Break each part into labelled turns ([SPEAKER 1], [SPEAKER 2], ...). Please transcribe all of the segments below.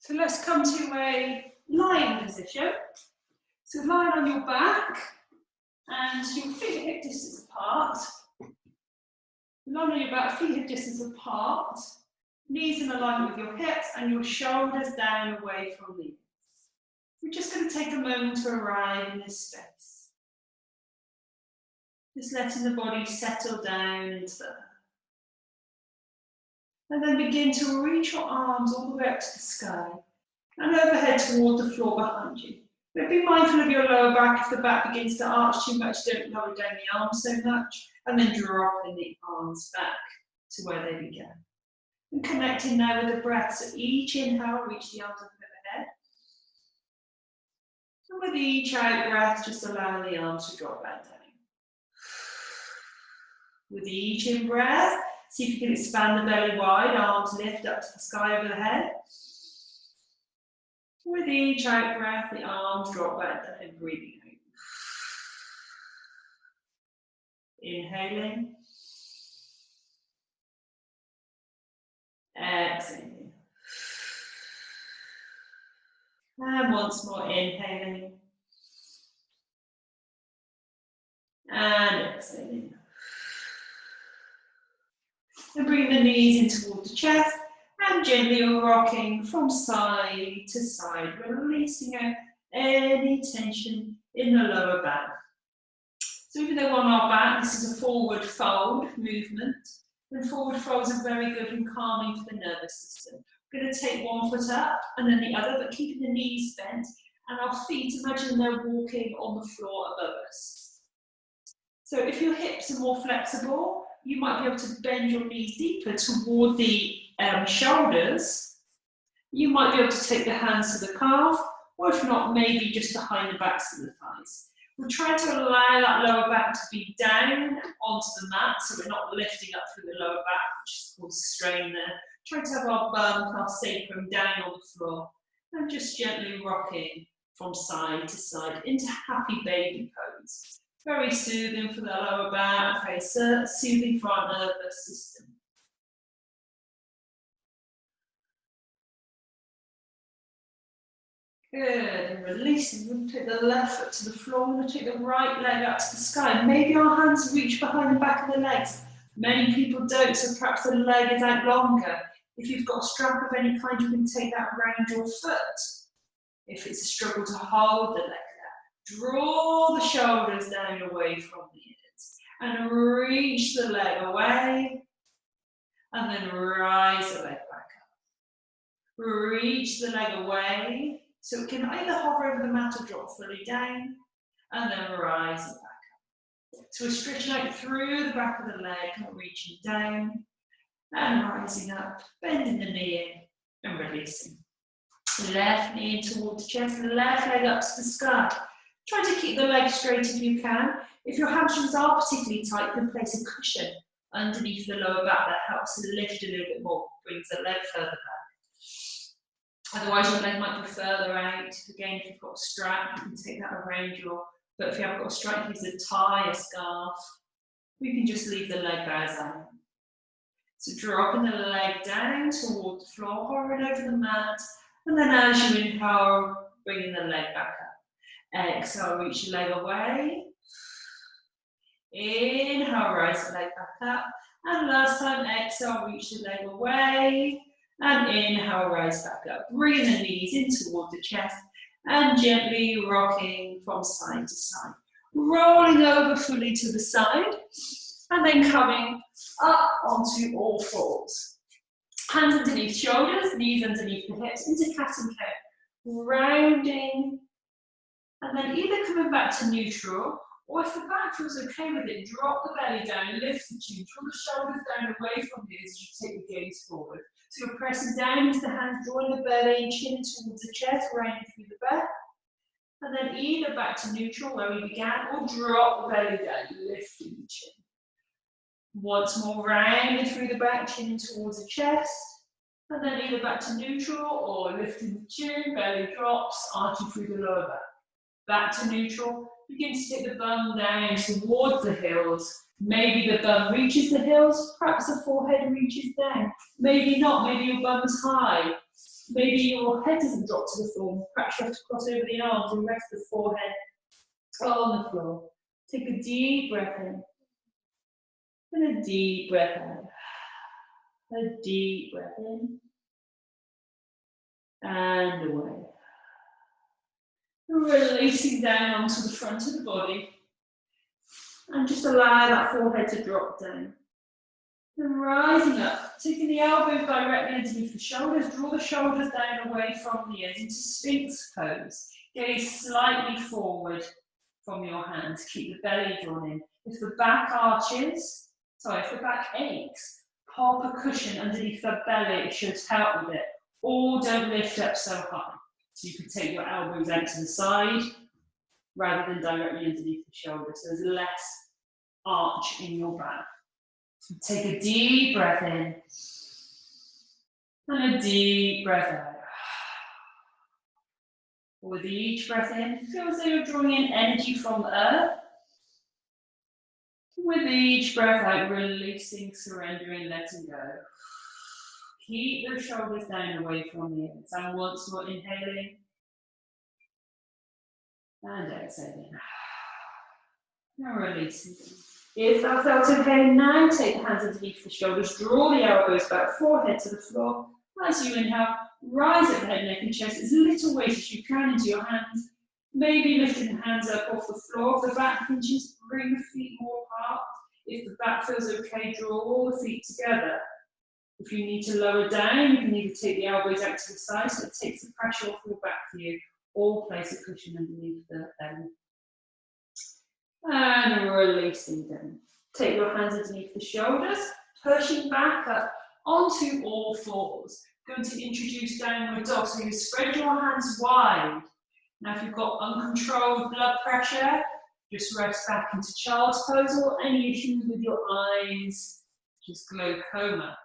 [SPEAKER 1] So let's come to a lying position. So lying on your back and your feet are hip distance apart. Lying on your back, feet hip distance apart. Knees in alignment with your hips and your shoulders down away from the ears. We're just going to take a moment to arrive in this space. Just letting the body settle down into the earth. And then begin to reach your arms all the way up to the sky and overhead toward the floor behind you. But be mindful of your lower back. If the back begins to arch too much, don't lower down the arms so much. And then dropping the arms back to where they began. And connecting now with the breath. So each inhale, reach the arms up overhead. And with each out breath, just allowing the arms to drop back down. With each in breath, see if you can expand the belly wide, arms lift up to the sky over the head. With each out breath, the arms drop back down, breathing out. Inhaling. Exhaling. And once more, inhaling. And exhaling. And bring the knees in towards the chest and gently rocking from side to side, releasing out any tension in the lower back. So even though on our back, this is a forward fold movement, and forward folds are very good and calming for the nervous system. We're going to take one foot up and then the other, but keeping the knees bent and our feet, imagine they're walking on the floor above us. So if your hips are more flexible, you might be able to bend your knees deeper toward the shoulders. You might be able to take the hands to the calf, or if not, maybe just behind the backs of the thighs. We're trying to allow that lower back to be down onto the mat, so we're not lifting up through the lower back, which causes strain there. Try to have our bum, our sacrum down on the floor, and just gently rocking from side to side into happy baby pose. Very soothing for the lower back, very soothing for our nervous system. Good, and releasing. We're going to take the left foot to the floor, we're going to take the right leg up to the sky. Maybe our hands reach behind the back of the legs. Many people don't, so perhaps the leg is out longer. If you've got a strap of any kind, you can take that around your foot. If it's a struggle to hold the leg there, draw the shoulders down away from the ears and reach the leg away and then rise the leg back up. Reach the leg away so it can either hover over the mat or drop fully down and then rise it back up. So we're stretching out through the back of the leg, reaching down and rising up, bending the knee in and releasing. Left knee in towards the chest, left leg up to the sky. Try to keep the leg straight if you can. If your hamstrings are particularly tight, you can place a cushion underneath the lower back. That helps to lift a little bit more, brings the leg further back. Otherwise, your leg might be further out. Again, if you've got a strap, you can take that around your, but if you haven't got a strap, you can use a tie, a scarf. We can just leave the leg bows out. So dropping the leg down toward the floor, hovering over the mat, and then as you inhale, bringing the leg back up. Exhale, reach the leg away. Inhale, rise the leg back up. And last time, exhale, reach the leg away. And inhale, rise back up. Bring the knees in toward the chest and gently rocking from side to side. Rolling over fully to the side and then coming up onto all fours. Hands underneath shoulders, knees underneath the hips into cat and cow. Rounding and then either coming back to neutral, or if the back feels okay with it, drop the belly down, lift the chin, draw the shoulders down away from you as you take the gaze forward. So you're pressing down into the hands, drawing the belly and chin towards the chest, rounding through the back. And then either back to neutral where we began, or drop the belly down, lifting the chin. Once more, rounding through the back, chin towards the chest. And then either back to neutral or lifting the chin, belly drops, arching through the lower back. Back to neutral, begin to take the bum down towards the heels. Maybe the bum reaches the heels, perhaps the forehead reaches down. Maybe not, maybe your bum is high. Maybe your head doesn't drop to the floor. Perhaps you have to cross over the arms and rest the forehead on the floor. Take a deep breath in. And a deep breath out. A deep breath in. And away. Releasing down onto the front of the body. And just allow that forehead to drop down. And rising up, taking the elbows directly underneath the shoulders, draw the shoulders down away from the ears into Sphinx pose. Gaze slightly forward from your hands, keep the belly drawn in. If the back arches, if the back aches, pop a cushion underneath the belly, it should help with it. Or don't lift up so high. So you can take your elbows out to the side rather than directly underneath the shoulders. So there's less arch in your back. Take a deep breath in and a deep breath out. With each breath in, feel as though you're drawing in energy from the earth. With each breath out, releasing, surrendering, letting go. Keep the shoulders down away from the ears. And once more inhaling and exhaling. And releasing. If that felt okay, now take the hands underneath the shoulders, draw the elbows back, forehead to the floor. As you inhale, rise up the head, neck and chest as little weight as you can into your hands. Maybe lifting the hands up off the floor. If the back hinges, bring the feet more apart. If the back feels okay, draw all the feet together. If you need to lower down, you can either take the elbows out to the side so it takes the pressure off your back for you, or place a cushion underneath the belly. And releasing them. Take your hands underneath the shoulders, pushing back up onto all fours. Going to introduce downward dog, so you spread your hands wide. Now if you've got uncontrolled blood pressure, just rest back into child's pose, or any issues with your eyes, just glaucoma.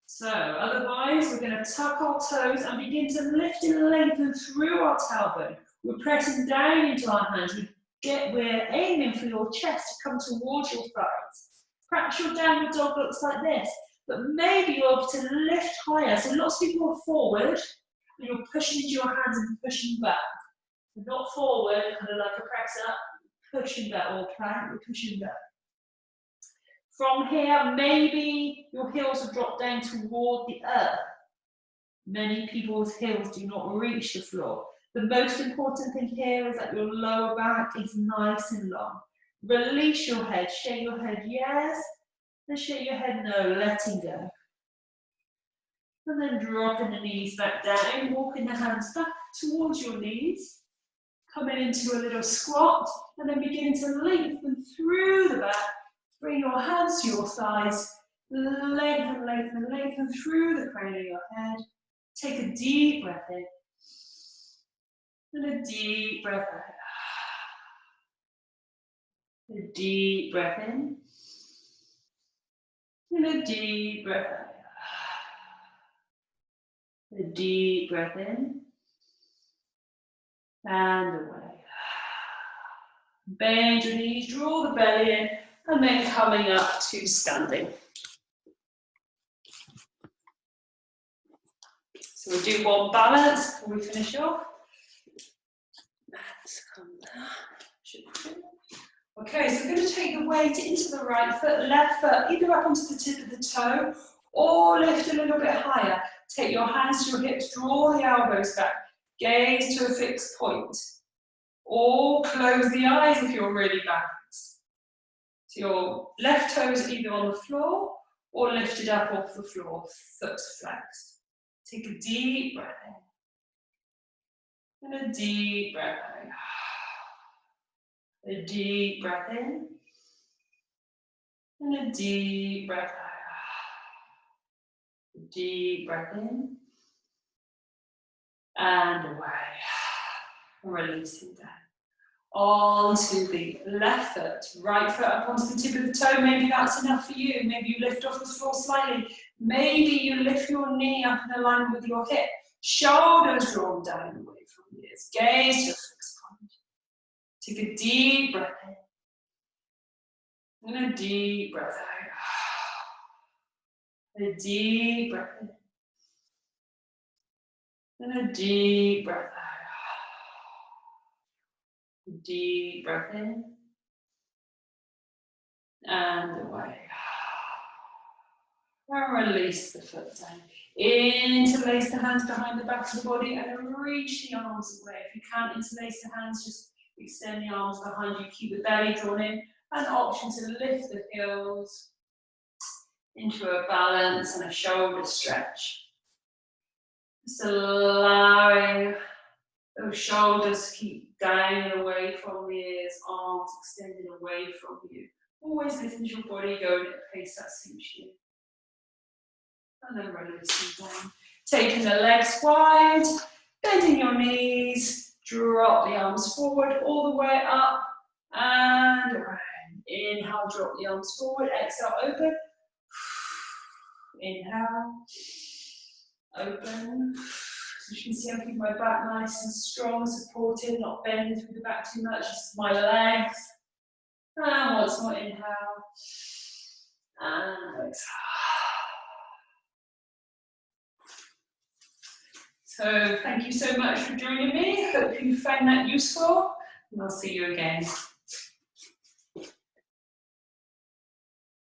[SPEAKER 1] So otherwise, we're going to tuck our toes and begin to lift and lengthen through our tailbone. We're pressing down into our hands. We're aiming for your chest to come towards your thighs. Perhaps your downward dog looks like this, but maybe you're able to lift higher. So lots of people are forward, and you're pushing into your hands and pushing back. You're not forward, kind of like a press up, pushing back, or plank, we're pushing back. From here, maybe your heels will drop down toward the earth. Many people's heels do not reach the floor. The most important thing here is that your lower back is nice and long. Release your head, shake your head yes, and shake your head no, letting go. And then dropping the knees back down, walking the hands back towards your knees. Coming into a little squat, and then begin to lengthen through the back. Bring your hands to your thighs, lengthen, lengthen, lengthen through the crown of your head. Take a deep breath in. And a deep breath out. A deep breath in. And a deep breath out. A deep breath in. And away. Bend your knees, draw the belly in, and then coming up to standing. So we'll do one balance before we finish off. Let's come there. Okay, so we're going to take the weight into the right foot, left foot, either up onto the tip of the toe, or lift a little bit higher. Take your hands to your hips, draw the elbows back, gaze to a fixed point. Or close the eyes if you're really balanced. So your left toes either on the floor or lifted up off the floor, foot flexed. Take a deep breath in. And a deep breath out. A deep breath in. And a deep breath out. A deep breath in. And away. Releasing down. Onto the left foot, right foot up onto the tip of the toe. Maybe that's enough for you. Maybe you lift off the floor slightly. Maybe you lift your knee up in alignment with your hip. Shoulders drawn down away from the ears. Gaze to a fixed point. Take a deep breath in. And a deep breath out. A deep breath in. And a deep breath out. Deep breath in. And away. And release the foot down. Interlace the hands behind the back of the body and reach the arms away. If you can't interlace the hands, just extend the arms behind you. Keep the belly drawn in. An option to lift the heels into a balance and a shoulder stretch. Just allowing those shoulders to keep down and away from the ears, arms extended away from you. Always listen to your body going at a pace that suits you. And then releasing down. Taking the legs wide, bending your knees, drop the arms forward all the way up and around. Inhale, drop the arms forward, exhale, open. Inhale, open. So you can see I'm keeping my back nice and strong, supported, not bending through the back too much, just my legs. And once more, inhale. And exhale. So thank you so much for joining me. Hope you found that useful, and I'll see you again.